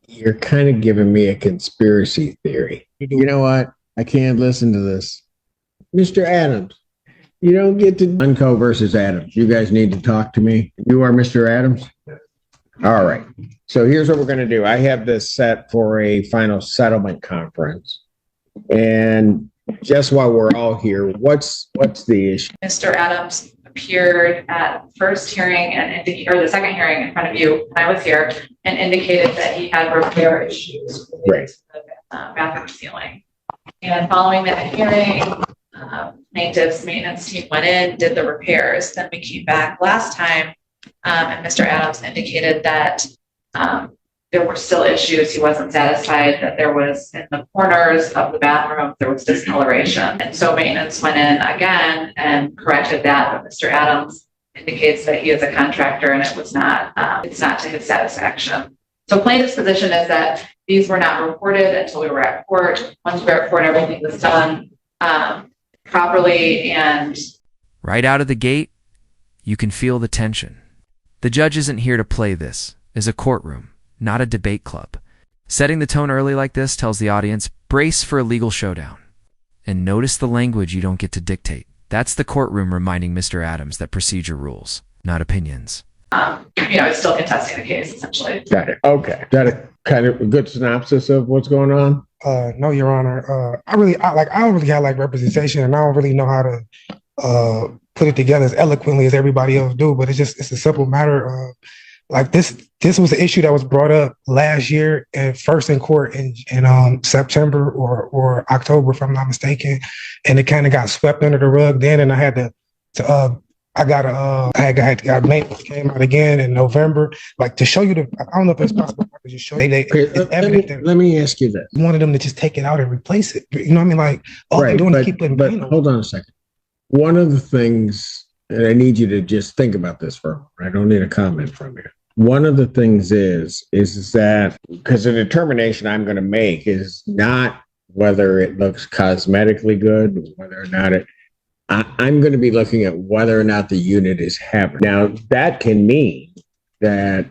You're kind of giving me a conspiracy theory. You know what? I can't listen to this. Mr. Adams, you don't get to Unco versus Adams. You guys need to talk to me. You are Mr. Adams? All right. So here's what we're going to do. I have this set for a final settlement conference. And just while we're all here, what's the issue? Mr. Adams appeared at the first hearing or the second hearing in front of you when I was here and indicated that he had repair issues with the bathroom ceiling. And following that hearing, plaintiff's maintenance team went in, did the repairs. Then we came back last time, and Mr. Adams indicated that there were still issues. He wasn't satisfied that there was in the corners of the bathroom, there was discoloration. And so maintenance went in again and corrected that. But Mr. Adams indicates that he is a contractor and it's not to his satisfaction. So plaintiff's position is that these were not reported until we were at court. Once we were at court, everything was done properly. And right out of the gate, you can feel the tension. The judge isn't here to play this. It's a courtroom, not a debate club. Setting the tone early like this tells the audience, brace for a legal showdown. And notice the language you don't get to dictate. That's the courtroom reminding Mr. Adams that procedure rules, not opinions. It's still contesting the case, essentially. Got it. Okay. Is that a kind of a good synopsis of what's going on? No, Your Honor. I don't really have representation, and I don't really know how to put it together as eloquently as everybody else do. But it's a simple matter of this was an issue that was brought up last year and first in court in September or October, if I'm not mistaken, and it kind of got swept under the rug then, and I had maintenance came out again in November, to show you I don't know if it's possible. I could just show you. Let me ask you this. You wanted them to just take it out and replace it. You know what I mean? They're doing is keep putting paint on. Hold on a second. One of the things, and I need you to just think about this for a moment. I don't need a comment from you. One of the things is that, because the determination I'm going to make is not whether it looks cosmetically good, whether or not I'm going to be looking at whether or not the unit is habitable. Now, that can mean that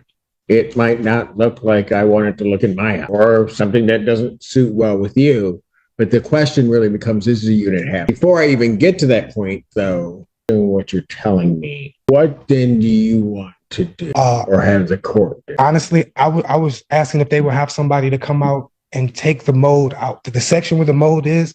it might not look like I want it to look in my house, or something that doesn't suit well with you. But the question really becomes, is the unit habitable? Before I even get to that point, though, what you're telling me, what then do you want to do or have the court do? Honestly, I was asking if they would have somebody to come out and take the mold out. The section where the mold is,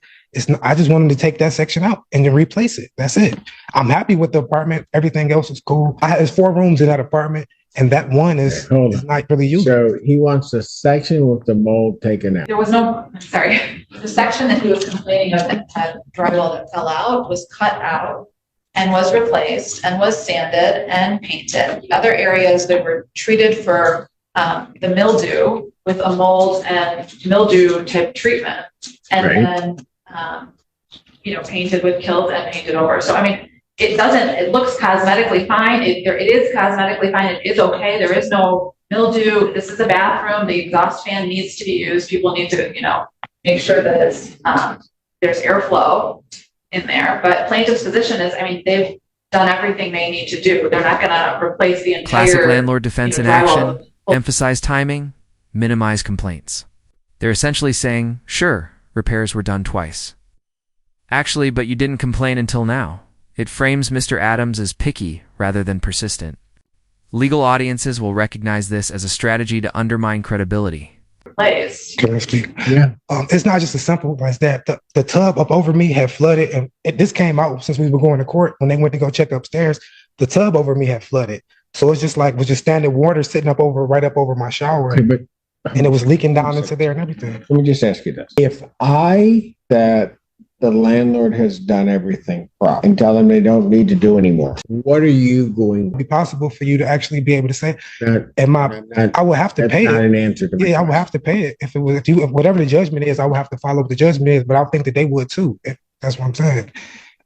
I just want them to take that section out and then replace it. That's it. I'm happy with the apartment. Everything else is cool. There's 4 rooms in that apartment, and that one is not really used. So he wants a section with the mold taken out. The section that he was complaining of that had drywall that fell out was cut out and was replaced and was sanded and painted. The other areas that were treated for the mildew with a mold and mildew type treatment, and then painted with kills and painted over. So it looks cosmetically fine. It is cosmetically fine. It is okay. There is no mildew. This is a bathroom. The exhaust fan needs to be used. People need to make sure that there's airflow in there. But plaintiff's position is, they've done everything they need to do. They're not going to replace the entire classic landlord defense in action. Emphasize timing, minimize complaints. They're essentially saying, sure, repairs were done twice. Actually, but you didn't complain until now. It frames Mr. Adams as picky rather than persistent. Legal audiences will recognize this as a strategy to undermine credibility. Can I speak? Yeah. It's not just as simple as that. The tub up over me had flooded, and this came out since we were going to court. When they went to go check upstairs, the tub over me had flooded. So it's just was just standing water sitting right up over my shower. Okay, and it was leaking down into there and everything. Let me just ask you this. If that the landlord has done everything proper and tell them they don't need to do anymore, what are you going to be possible for you to actually be able to say? I would have to pay it. Not an answer to me. I would have to pay it. If whatever the judgment is, I would have to follow what the judgment is, but I think that they would too. That's what I'm saying.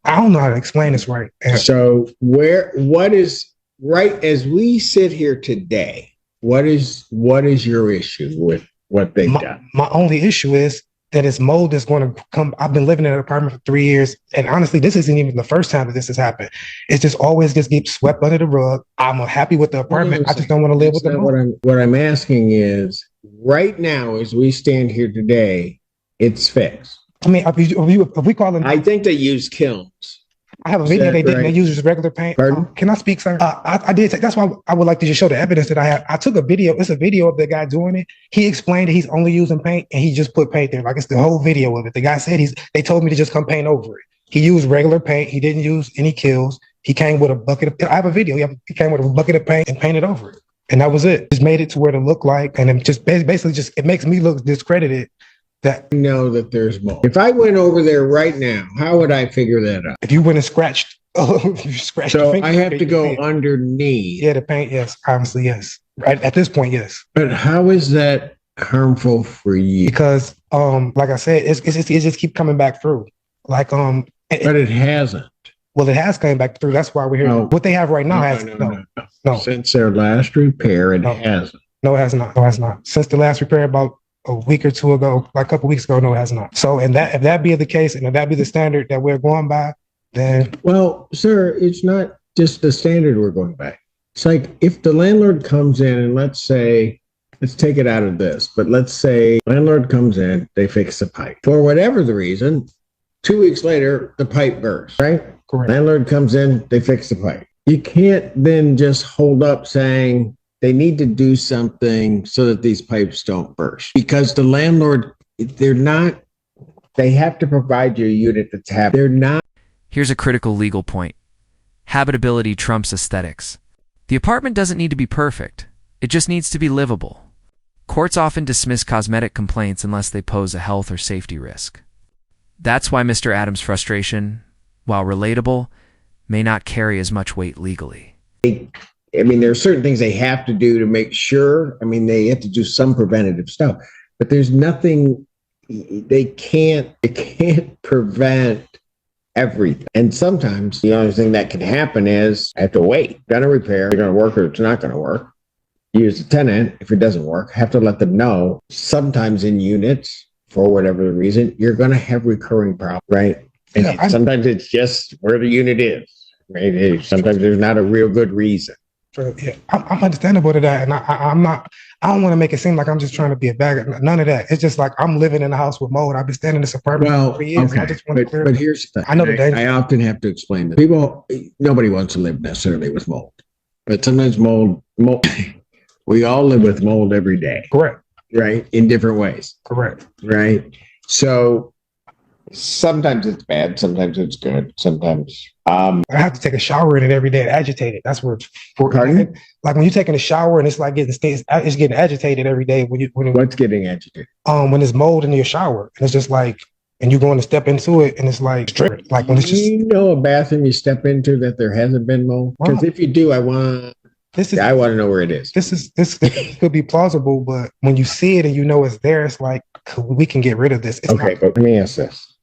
I don't know how to explain this right. So what is right as we sit here today? What is your issue with what they've done? My only issue is that it's mold that's going to come. I've been living in an apartment for 3 years, and honestly, this isn't even the first time that this has happened. It's just always just gets swept under the rug. I'm happy with the apartment. I just don't want to live with the mold. What I'm asking is right now, as we stand here today, it's fixed. I mean, if we call them, I think they use kilns. I have a video they did. Right? They use just regular paint. Pardon? Can I speak, sir? I did. That's why I would like to just show the evidence that I have. I took a video. It's a video of the guy doing it. He explained that he's only using paint, and he just put paint there. Like, it's the whole video of it. The guy said they told me to just come paint over it. He used regular paint. He didn't use any kills. He came with a bucket of. I have a video. He came with a bucket of paint and painted over it, and that was it. Just made it to where it looked like, and it just basically just it makes me look discredited. That know that there's mold. If I went over there right now, how would I figure that out? If you went and scratched. Oh, you scratched so your finger, I have to go underneath. Yeah, the paint, yes. Honestly, yes. Right at this point, yes. But how is that harmful for you? Because like I said, it just keep coming back through. Like but it hasn't. Well, it has come back through. That's why we're here. No. What they have right now has no. Since their last repair, it hasn't. No, it has not. No, it has not. Since the last repair about a week or two ago, like a couple weeks ago, no, it has not. So, and that if that be the case, and if that be the standard that we're going by, then well, sir, it's not just the standard we're going by. It's like if the landlord comes in and let's say, let's take it out of this, but let's say landlord comes in, they fix the pipe. For whatever the reason, 2 weeks later, the pipe bursts, right? Correct. Landlord comes in, they fix the pipe. You can't then just hold up saying they need to do something so that these pipes don't burst because the landlord, they have to provide you a unit that's happy. They're not. Here's a critical legal point. Habitability trumps aesthetics. The apartment doesn't need to be perfect. It just needs to be livable. Courts often dismiss cosmetic complaints unless they pose a health or safety risk. That's why Mr. Adams' frustration, while relatable, may not carry as much weight legally. I mean, there are certain things they have to do to make sure. I mean, they have to do some preventative stuff, but there's nothing they can't prevent everything. And sometimes the only thing that can happen is I have to wait. Gonna repair, it's gonna work or it's not gonna work. Use the tenant. If it doesn't work, have to let them know. Sometimes in units, for whatever the reason, you're gonna have recurring problems, right? And sometimes it's just where the unit is, right? Sometimes there's not a real good reason. Yeah, I'm understandable to that, and I don't want to make it seem like I'm just trying to be a bag. None of that. It's just like I'm living in a house with mold. I've been staying in this apartment for years. Okay. I just want to clear. But here's the thing. I know the danger. I often have to explain that people. Nobody wants to live necessarily with mold, but sometimes mold. We all live with mold every day. Correct. Right, in different ways. Correct. Right. So sometimes it's bad. Sometimes it's good. Sometimes. I have to take a shower in it every day to agitate it. That's where it's for. Pardon? Like when you're taking a shower and it's like it's getting agitated every day. What's getting agitated? When there's mold in your shower and it's just like, and you're going to step into it and it's like strict. Like when it's just. You know, a bathroom you step into that there hasn't been mold. Because if you do, I want to know where it is. This could be plausible, but when you see it and you know it's there, it's like we can get rid of this. But let me ask this: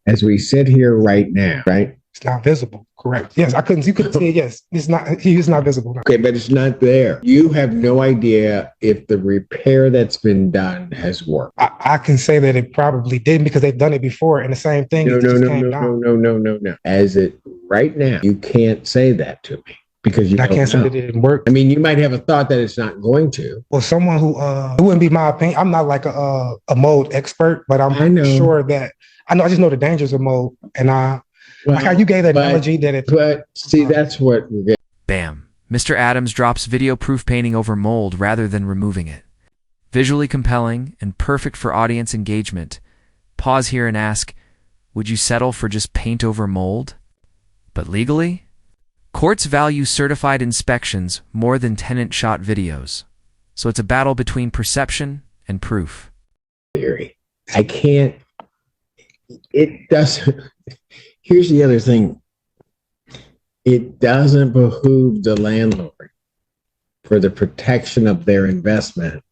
as we sit here right now, right? It's not visible. Correct. Yes, you couldn't see it. Yes, it's not visible. No. Okay, but it's not there. You have no idea if the repair that's been done has worked. I can say that it probably didn't because they've done it before, and the same thing. No. As it right now, you can't say that to me because I can't say that it didn't work. I mean, you might have a thought that it's not going to. Well, someone who it wouldn't be my opinion. I'm not like a mold expert, but I'm sure that I know. I just know the dangers of mold, and like how you gave that analogy that it. But see, that's what we're getting. Bam. Mr. Adams drops video-proof painting over mold rather than removing it. Visually compelling and perfect for audience engagement. Pause here and ask, would you settle for just paint over mold? But legally? Courts value certified inspections more than tenant shot videos. So it's a battle between perception and proof. Theory. I can't. It doesn't. Here's the other thing. It doesn't behoove the landlord for the protection of their investment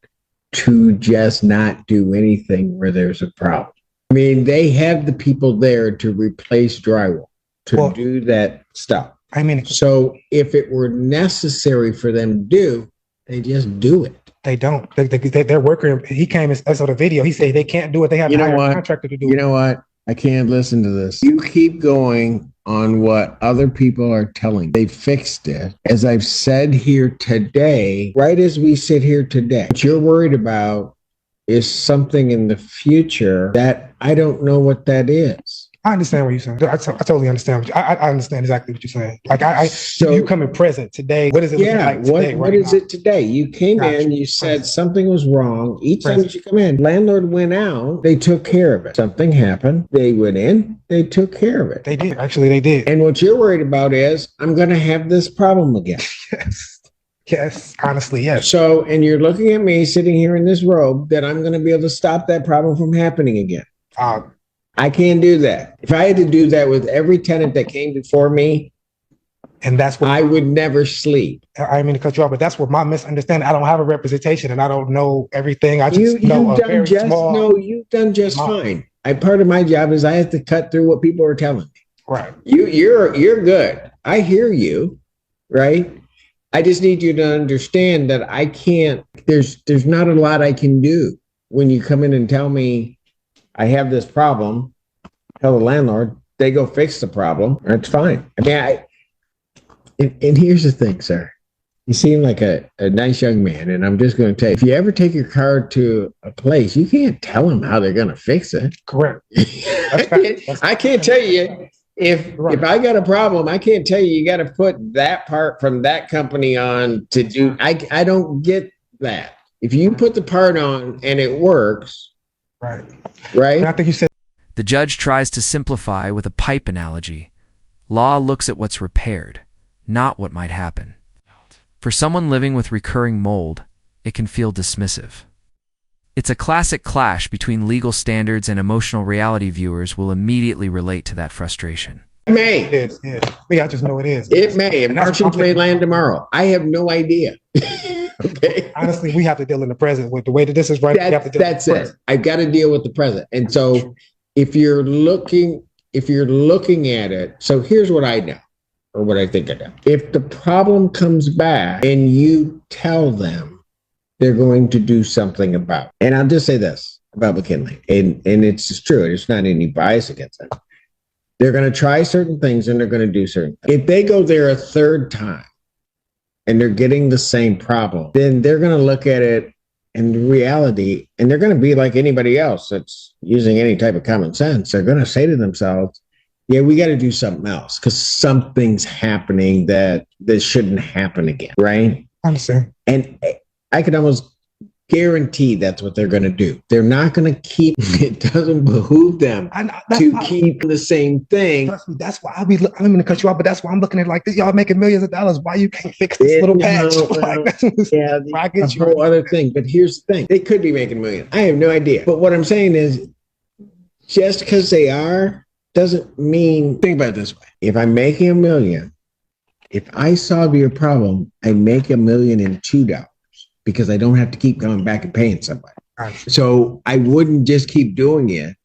to just not do anything where there's a problem. I mean, they have the people there to replace drywall, to do that stuff. I mean, so if it were necessary for them to do, they just do it. They don't. They're working. He came and saw the video. He said they can't do it. They have a contractor to do it. You know what? I can't listen to this. You keep going on what other people are telling. They fixed it. As I've said here today, right as we sit here today, what you're worried about is something in the future that I don't know what that is. I understand what you're saying. I totally understand. I understand exactly what you're saying. Like So you coming present today. What is it looking like today? What is it today? You came in, you said something was wrong. Each time you come in, landlord went out, they took care of it. Something happened. They went in, they took care of it. They did. Actually, they did. And what you're worried about is, I'm going to have this problem again. Yes. Yes. Honestly, yes. So, and you're looking at me sitting here in this robe that I'm going to be able to stop that problem from happening again. I can't do that. If I had to do that with every tenant that came before me, and that's what I would never sleep. I mean to cut you off, but that's what my misunderstanding. I don't have a representation, and I don't know everything. I just know a very small. No, you've done just fine. Part of my job is I have to cut through what people are telling me. Right. You're good. I hear you, right? I just need you to understand that I can't. There's not a lot I can do when you come in and tell me I have this problem. Tell the landlord, they go fix the problem. That's fine. I mean, and here's the thing, sir. You seem like a nice young man, and I'm just going to tell you, if you ever take your car to a place, you can't tell them how they're going to fix it. Correct. I can't tell you if I got a problem, I can't tell you you got to put that part from that company on to do. I don't get that. If you put the part on and it works, right? And I think you said the judge tries to simplify with a pipe analogy. Law looks at what's repaired, not what might happen. For someone living with recurring mold, it can feel dismissive. It's a classic clash between legal standards and emotional reality. Viewers will immediately relate to that frustration. It may. It is. Yeah. I just know it is. It may. And Martians may land tomorrow. I have no idea. Okay. Honestly, we have to deal in the present with the way that this is right. That's it. I've got to deal with the present. And so if you're looking at it, so here's what I know, or what I think I know. If the problem comes back and you tell them they're going to do something about it, and I'll just say this about McKinley, and it's just true. There's not any bias against it. They're going to try certain things and they're going to do certain things. If they go there a third time and they're getting the same problem, then they're going to look at it in reality, and they're going to be like anybody else that's using any type of common sense. They're going to say to themselves, yeah, we got to do something else because something's happening that this shouldn't happen again, right? I understand. And I could almost guarantee that's what they're going to do. They're not going to keep, it doesn't behoove them to keep the same thing. Trust me, that's why I'm going to cut you off, but that's why I'm looking at it like this. Y'all making millions of dollars. Why you can't fix this little patch? Yeah, that's a whole other thing. But here's the thing. They could be making millions. I have no idea. But what I'm saying is, just because they are, doesn't mean, think about it this way. If I'm making $1 million, if I solve your problem, I make $1 million in $2. Because I don't have to keep going back and paying somebody. So I wouldn't just keep doing it.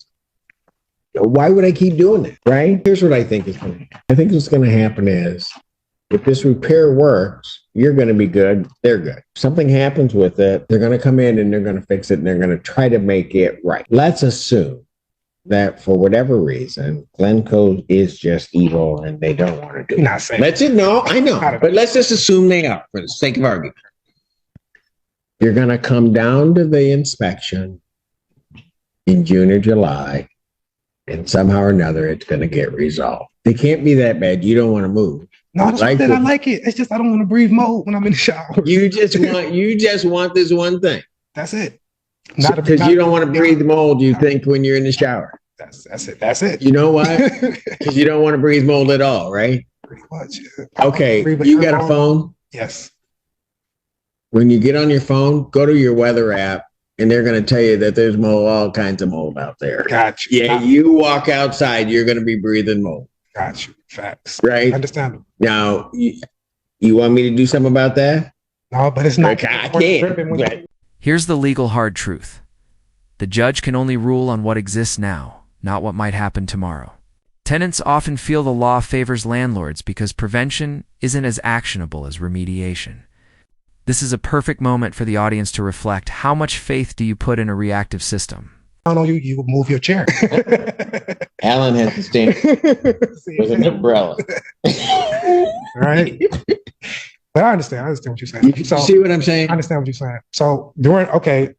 Why would I keep doing it, right? Here's what I think is going to happen. I think what's going to happen is if this repair works, you're going to be good, they're good. If something happens with it, they're going to come in and they're going to fix it and they're going to try to make it right. Let's assume that for whatever reason, Glencoe is just evil and they don't want to do it. Not saying. I know, but let's just assume they are for the sake of argument. You're going to come down to the inspection in June or July, and somehow or another, it's going to get resolved. They can't be that bad. You don't want to move. No, that's like I like it. It's just I don't want to breathe mold when I'm in the shower. You just want this one thing. That's it. Because you don't want to breathe mold. You think when you're in the shower. That's it. That's it. You know why? Because you don't want to breathe mold at all, right? Pretty much. Okay, you got a phone? Yes. When you get on your phone, go to your weather app, and they're going to tell you that there's mold, all kinds of mold out there. Gotcha. Yeah, you walk outside, you're going to be breathing mold. Gotcha. Facts. Right? Understandable. Now, you want me to do something about that? No, but it's not. I can't. Here's the legal hard truth. The judge can only rule on what exists now, not what might happen tomorrow. Tenants often feel the law favors landlords because prevention isn't as actionable as remediation. This is a perfect moment for the audience to reflect: how much faith do you put in a reactive system? down on you, you would move your chair. Alan has to stand with an umbrella. Right? But I understand what you're saying. You see what I'm saying? I understand what you're saying. So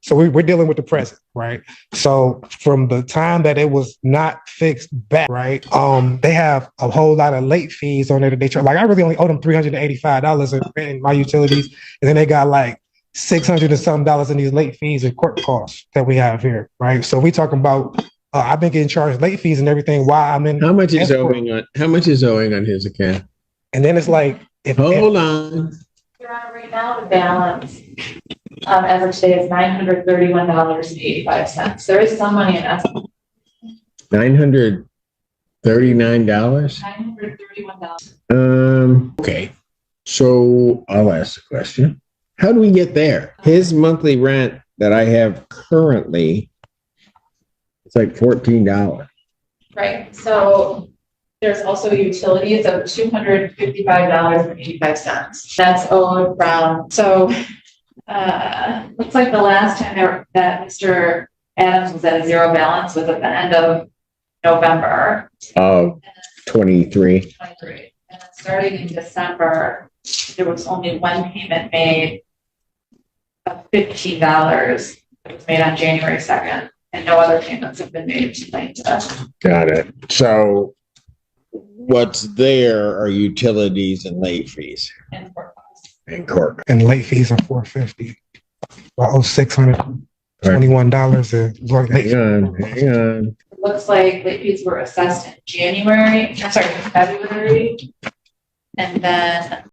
so we're dealing with the present, right? So from the time that it was not fixed back, right? They have a whole lot of late fees on there that they charge. Like I really only owe them $385 in my utilities, and then they got like $600 and something in these late fees and court costs that we have here, right? So we talking about I've been getting charged late fees and everything while I'm in. How much is owing on his account? And then it's like, hold on. Your Honor, right now the balance as of today is $931.85. There is some money in that. $939. $931. Okay. So I'll ask the question. How do we get there? His monthly rent that I have currently, it's like $14. Right. So there's also utilities of $255.85. That's owed from, so looks like the last time that Mr. Adams was at a zero balance was at the end of November Of 23. 23. And then starting in December, there was only one payment made of $15. It was made on January 2nd, and no other payments have been made tonight. Got it. So what's there are utilities and late fees And court costs. and court. and late fees are $450. I owe $621 and Hang on. It looks like late fees were assessed in February. And then